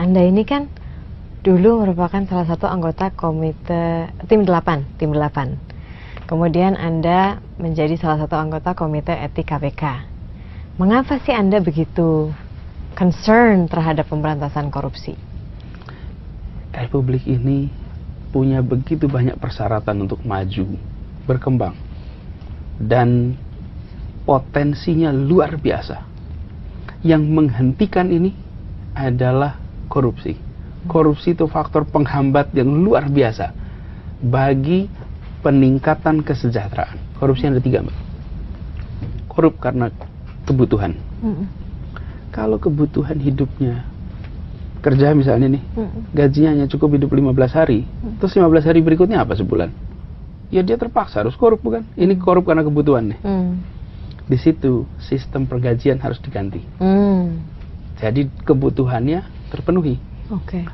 Anda ini kan dulu merupakan salah satu anggota tim 8. Kemudian Anda menjadi salah satu anggota komite etik KPK. Mengapa sih Anda begitu concern terhadap pemberantasan korupsi? Republik ini punya begitu banyak persyaratan untuk maju, berkembang, dan potensinya luar biasa. Yang menghentikan ini adalah korupsi. Korupsi itu faktor penghambat yang luar biasa bagi peningkatan kesejahteraan. Korupsi ada 3, Mbak. Korup karena kebutuhan. Kalau kebutuhan hidupnya, kerja misalnya nih, gajinya hanya cukup hidup 15 hari, terus 15 hari berikutnya apa sebulan? Ya dia terpaksa harus korup, bukan? Ini korup karena kebutuhan nih. Di situ sistem pergajian harus diganti. Jadi kebutuhannya terpenuhi.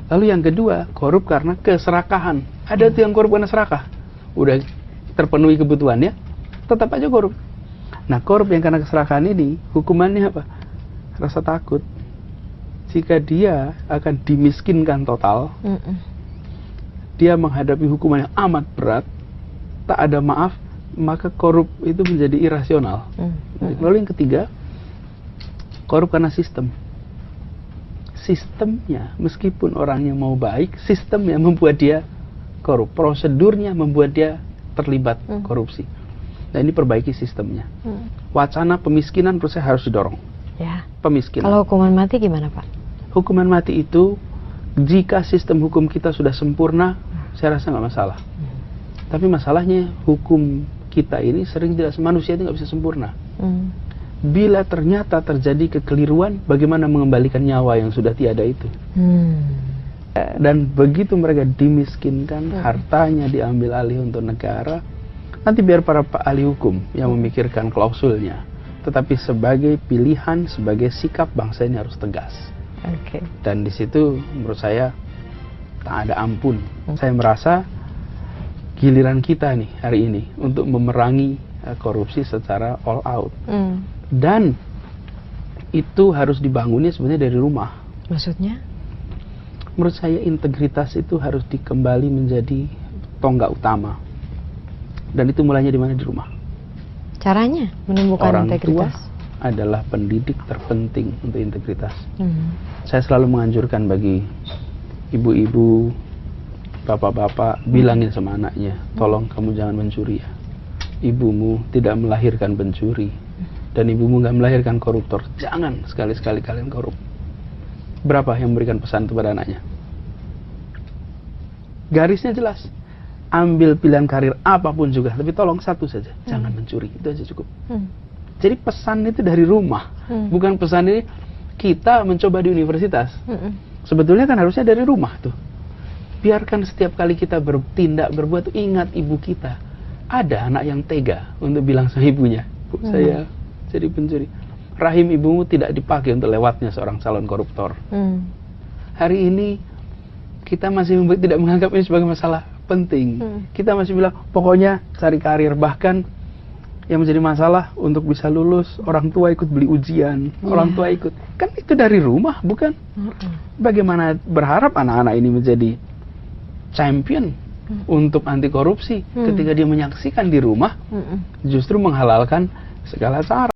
Lalu yang kedua, korup karena keserakahan. Ada tuh yang korup karena serakah. Udah terpenuhi kebutuhannya, tetap aja korup. Nah, korup yang karena keserakahan ini, hukumannya apa? Rasa takut. Jika dia akan dimiskinkan total, dia menghadapi hukuman yang amat berat, tak ada maaf, maka korup itu menjadi irasional. Lalu yang ketiga, korup karena sistem. Sistemnya, meskipun orangnya mau baik, sistemnya membuat dia korup. Prosedurnya membuat dia terlibat korupsi. Nah, ini perbaiki sistemnya. Wacana pemiskinan menurut saya harus didorong. Ya. Pemiskinan. Kalau hukuman mati gimana, Pak? Hukuman mati itu, jika sistem hukum kita sudah sempurna, saya rasa nggak masalah. Tapi masalahnya hukum kita ini sering tidak, manusia itu nggak bisa sempurna. Bila ternyata terjadi kekeliruan, bagaimana mengembalikan nyawa yang sudah tiada itu? Dan begitu mereka dimiskinkan, hartanya diambil alih untuk negara, nanti biar para ahli hukum yang memikirkan klausulnya. Tetapi sebagai pilihan, sebagai sikap bangsa ini harus tegas. Dan di situ menurut saya tak ada ampun. Saya merasa giliran kita nih hari ini untuk memerangi korupsi secara all out. Dan itu harus dibangunnya sebenarnya dari rumah. Maksudnya? Menurut saya integritas itu harus dikembali menjadi tonggak utama. Dan itu mulainya di mana? Di rumah. Caranya menumbuhkan Orang integritas? Tua adalah pendidik terpenting untuk integritas. Saya selalu menganjurkan bagi ibu-ibu, bapak-bapak, bilangin sama anaknya, tolong kamu jangan mencuri ya. Ibumu tidak melahirkan pencuri, dan ibumu nggak melahirkan koruptor. Jangan sekali-sekali kalian korup. Berapa yang memberikan pesan kepada anaknya? Garisnya jelas. Ambil pilihan karir apapun juga, tapi tolong satu saja, jangan mencuri. Itu aja cukup. Jadi pesan itu dari rumah, bukan pesan ini kita mencoba di universitas. Sebetulnya kan harusnya dari rumah tuh. Biarkan setiap kali kita bertindak, berbuat, ingat ibu kita. Ada anak yang tega untuk bilang sama ibunya, Bu, saya jadi pencuri. Rahim ibumu tidak dipakai untuk lewatnya seorang calon koruptor. Hari ini kita masih tidak menganggap ini sebagai masalah penting. Kita masih bilang pokoknya cari karir. Bahkan yang menjadi masalah untuk bisa lulus, orang tua ikut beli ujian, orang tua ikut. Kan itu dari rumah, bukan? Bagaimana berharap anak-anak ini menjadi champion untuk anti korupsi ketika dia menyaksikan di rumah justru menghalalkan segala cara.